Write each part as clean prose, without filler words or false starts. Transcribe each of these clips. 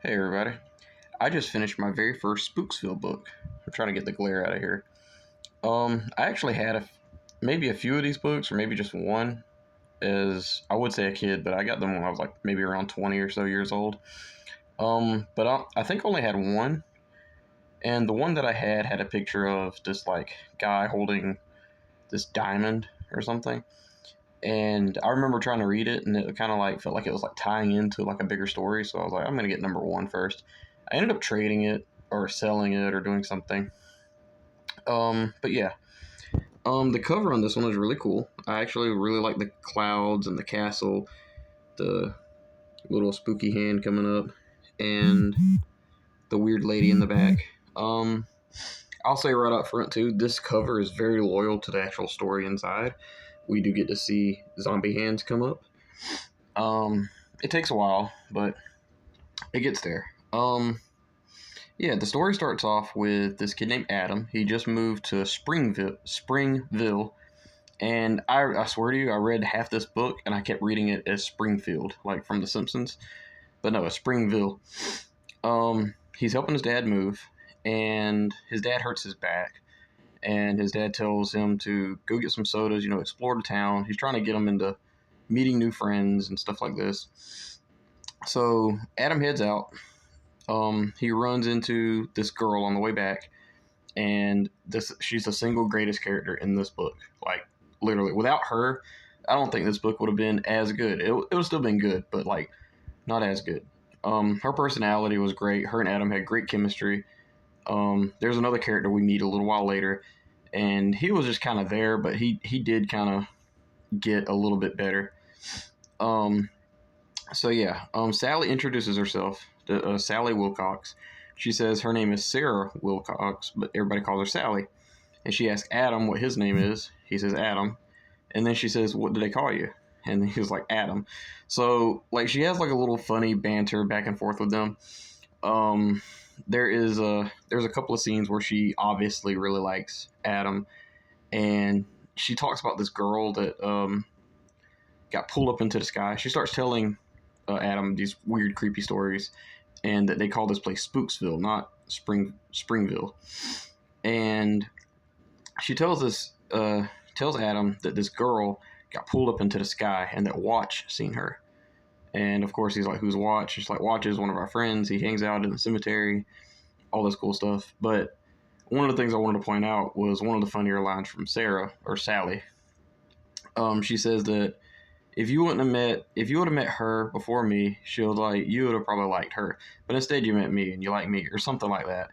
Hey everybody. I just finished my very first Spooksville book. I'm trying to get the glare out of here. I actually had maybe a few of these books, or maybe just one, as I would say a kid, but I got them when I was like maybe around 20 or so years old. But I think I only had one, and the one that I had a picture of this like guy holding this diamond or something. And I remember trying to read it, and it kind of like felt like it was like tying into like a bigger story. So I was like, I'm gonna get number one first. I ended up trading it or selling it or doing something. But yeah, the cover on this one is really cool. I actually really like the clouds and the castle, the little spooky hand coming up, and the weird lady in the back. Um, I'll say right up front too, this cover is very loyal to the actual story inside. We do get to see zombie hands come up. It takes a while, but it gets there. Yeah, the story starts off with this kid named Adam. He just moved to Springville, and I swear to you, I read half this book and I kept reading it as Springfield, like from The Simpsons. But no, it's Springville. He's helping his dad move, and his dad hurts his back, and his dad tells him to go get some sodas, explore the town. He's trying to get him into meeting new friends and stuff like this. So Adam heads out. He runs into this girl on the way back, and she's the single greatest character in this book. Like literally, without her, I don't think this book would have been as good. It would have still been good, but like not as good. Her personality was great. Her and Adam had great chemistry. There's another character we meet a little while later, and he was just kind of there, but he did kind of get a little bit better. So yeah, Sally introduces herself to Sally Wilcox. She says her name is Sarah Wilcox, but everybody calls her Sally. And she asks Adam what his name is. He says Adam. And then she says, "What do they call you?" And he was like, "Adam." So like she has like a little funny banter back and forth with them. There's a couple of scenes where she obviously really likes Adam, and she talks about this girl that got pulled up into the sky. She starts telling Adam these weird, creepy stories, and that they call this place Spooksville, not Springville. And she tells Adam that this girl got pulled up into the sky, and that Watch seen her. And of course, he's like, "Who's Watch?" She's like, "Watch is one of our friends. He hangs out in the cemetery, all this cool stuff." But one of the things I wanted to point out was one of the funnier lines from Sarah or Sally. She says that if you would have met her before me, she was like, you would have probably liked her. But instead you met me and you like me, or something like that.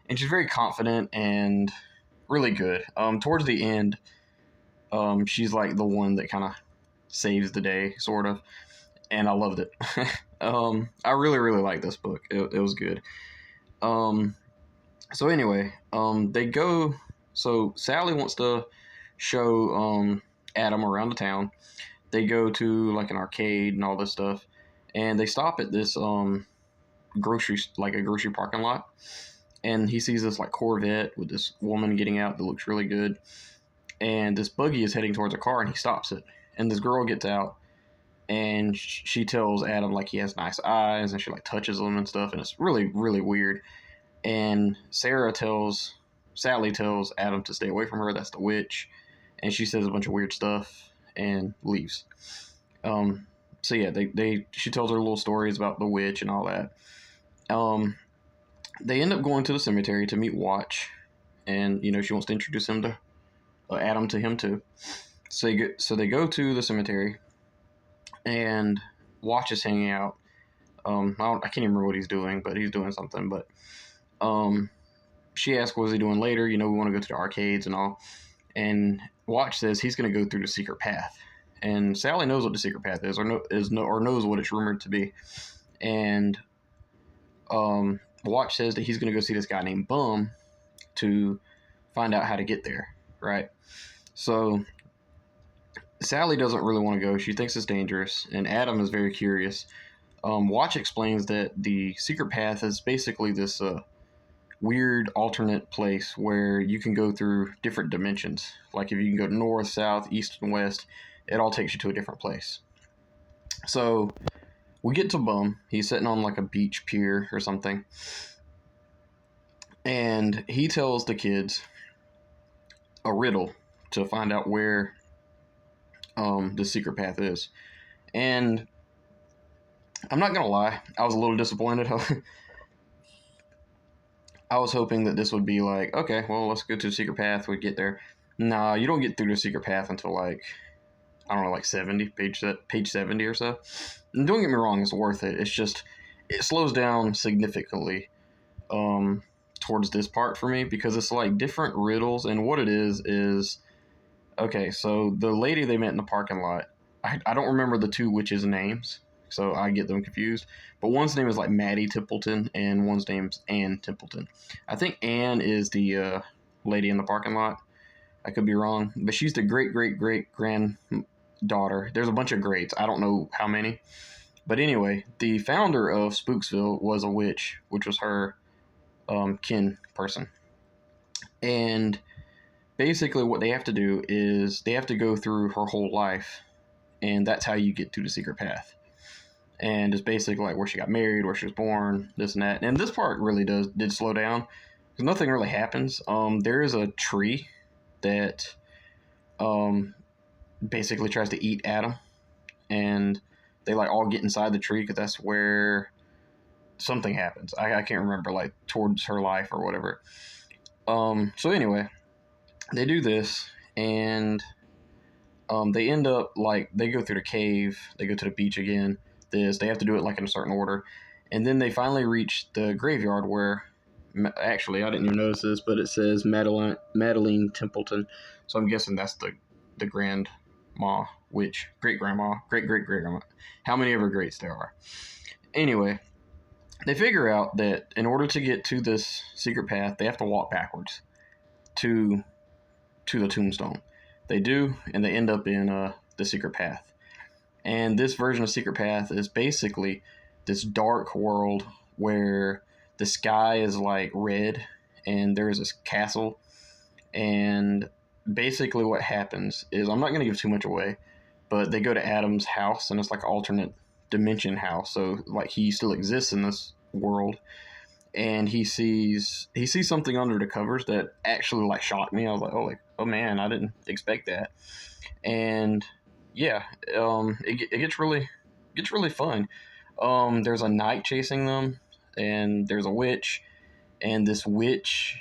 And she's very confident and really good. Towards the end, she's like the one that kind of saves the day, sort of. And I loved it. I really, really liked this book. It was good. So anyway, they go. So Sally wants to show Adam around the town. They go to like an arcade and all this stuff, and they stop at this a grocery parking lot, and he sees this like Corvette with this woman getting out that looks really good, and this buggy is heading towards a car, and he stops it, and this girl gets out, and she tells Adam like he has nice eyes, and she like touches him and stuff, and it's really, really weird. And Sally tells Adam to stay away from her. That's the witch, and she says a bunch of weird stuff and leaves. So yeah, she tells her little stories about the witch and all that. They end up going to the cemetery to meet Watch, and she wants to introduce him to Adam to him too. So they go to the cemetery, and Watch is hanging out. I can't even remember what he's doing, but he's doing something. But she asks, "What's he doing later? We want to go to the arcades and all." And Watch says he's going to go through the secret path. And Sally knows what the secret path is, or knows what it's rumored to be. And Watch says that he's going to go see this guy named Bum to find out how to get there, right? So Sally doesn't really want to go. She thinks it's dangerous, and Adam is very curious. Watch explains that the secret path is basically this weird alternate place where you can go through different dimensions. Like if you can go north, south, east, and west, it all takes you to a different place. So we get to Bum. He's sitting on like a beach pier or something, and he tells the kids a riddle to find out where the secret path is. And I'm not gonna lie, I was a little disappointed. I was hoping that this would be like, okay, well, let's go to the secret path. We get there. Nah, you don't get through the secret path until like, I don't know, like 70, page 70 or so. And don't get me wrong, it's worth it. It's just, it slows down significantly towards this part for me because it's like different riddles. And what it is, okay, so the lady they met in the parking lot, I don't remember the two witches' names, so I get them confused. But one's name is like Maddie Templeton, and one's name's Ann Templeton. I think Ann is the lady in the parking lot. I could be wrong, but she's the great granddaughter. There's a bunch of greats. I don't know how many. But anyway, the founder of Spooksville was a witch, which was her kin person. And basically what they have to do is they have to go through her whole life, and that's how you get to the secret path. And it's basically like where she got married, where she was born, this and that. And this part really did slow down because nothing really happens. There is a tree that basically tries to eat Adam, and they like all get inside the tree because that's where something happens. I can't remember, like towards her life or whatever. So anyway, they do this, and they end up like they go through the cave, they go to the beach again. They have to do it like in a certain order, and then they finally reach the graveyard where, actually I didn't even notice this, but it says Madeline Templeton, so I'm guessing that's the grandma witch, great grandma, great grandma, how many ever greats there are. Anyway, they figure out that in order to get to this secret path, they have to walk backwards to the tombstone. They do, and they end up in the secret path. And this version of Secret Path is basically this dark world where the sky is like red, and there's this castle. And basically what happens is, I'm not going to give too much away, but they go to Adam's house, and it's like an alternate dimension house. So like he still exists in this world, and he sees something under the covers that actually like shocked me. I was like, oh man, I didn't expect that. And yeah, it gets really fun. There's a knight chasing them, and there's a witch, and this witch,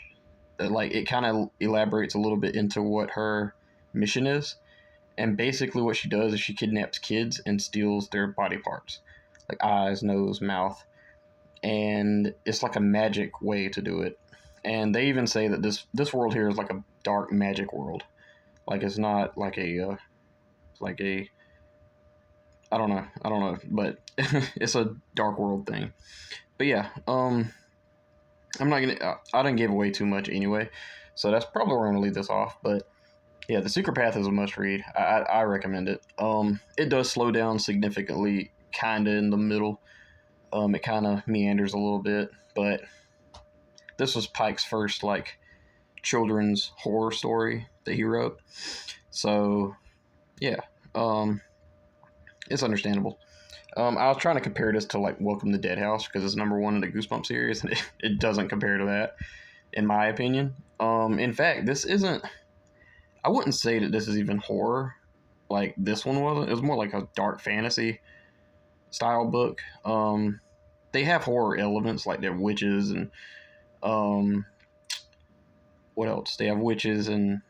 like, it kind of elaborates a little bit into what her mission is. And basically what she does is she kidnaps kids and steals their body parts, like eyes, nose, mouth. And it's like a magic way to do it. And they even say that this world here is like a dark magic world. Like, it's not like a I don't know, but it's a dark world thing. But yeah, I'm not gonna. I didn't give away too much anyway, so that's probably where I'm gonna leave this off. But yeah, The Secret Path is a must read. I recommend it. It does slow down significantly, kinda in the middle. It kind of meanders a little bit, but this was Pike's first like children's horror story that he wrote. So yeah, it's understandable. I was trying to compare this to like Welcome to Dead House because it's number one in the Goosebumps series, and it doesn't compare to that, in my opinion. In fact, this isn't. I wouldn't say that this is even horror, like this one wasn't. It was more like a dark fantasy style book. They have horror elements, like they're witches and what else? They have witches and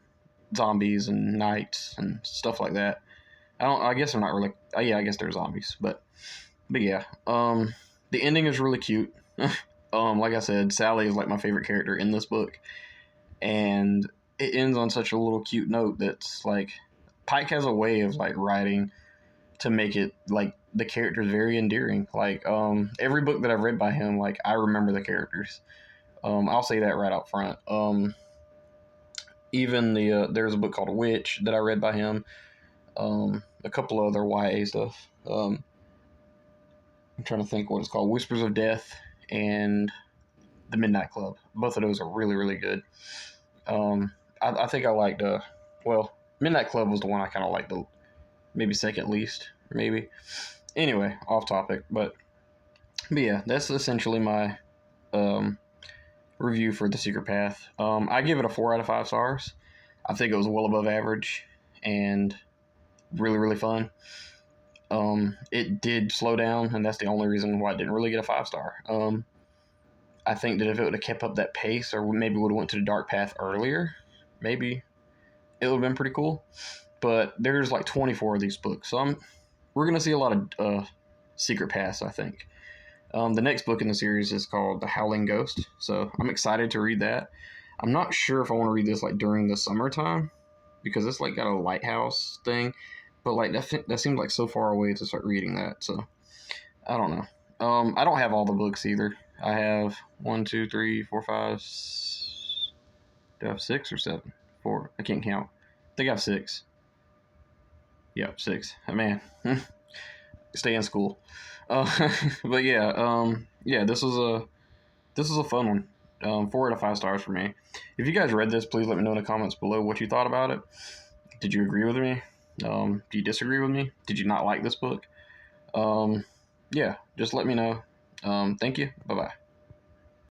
zombies and knights and stuff like that. I guess they're not really. Yeah, I guess they're zombies, but yeah. The ending is really cute. Like I said, Sally is like my favorite character in this book, and it ends on such a little cute note that's like, Pike has a way of like writing to make it like the characters very endearing. Like every book that I've read by him, like I remember the characters. I'll say that right out front. Even there's a book called Witch that I read by him. A couple other YA stuff. I'm trying to think what it's called. Whispers of Death and The Midnight Club. Both of those are really, really good. I think I liked, Midnight Club was the one I kind of liked the maybe second least, maybe. Anyway, off topic, but yeah, that's essentially my um, review for The Secret Path. I give it a 4 out of 5 stars. I think it was well above average and really, really fun. It did slow down, and that's the only reason why it didn't really get a 5 star. I think that if it would have kept up that pace, or maybe would have went to the dark path earlier, maybe it would have been pretty cool. But there's like 24 of these books, so we're gonna see a lot of secret paths, I think. The next book in the series is called The Howling Ghost, so I'm excited to read that. I'm not sure if I want to read this like during the summertime because it's like got a lighthouse thing, but like that seems like so far away to start reading that. So I don't know. I don't have all the books either. I have one, two, three, four, five. Do I have 6 or 7? 4. I can't count. I think I have 6. Yep, 6. Oh, man, stay in school. But yeah. This was a fun one. 4 out of 5 stars for me. If you guys read this, please let me know in the comments below what you thought about it. Did you agree with me? Do you disagree with me? Did you not like this book? Yeah, just let me know. Thank you. Bye bye.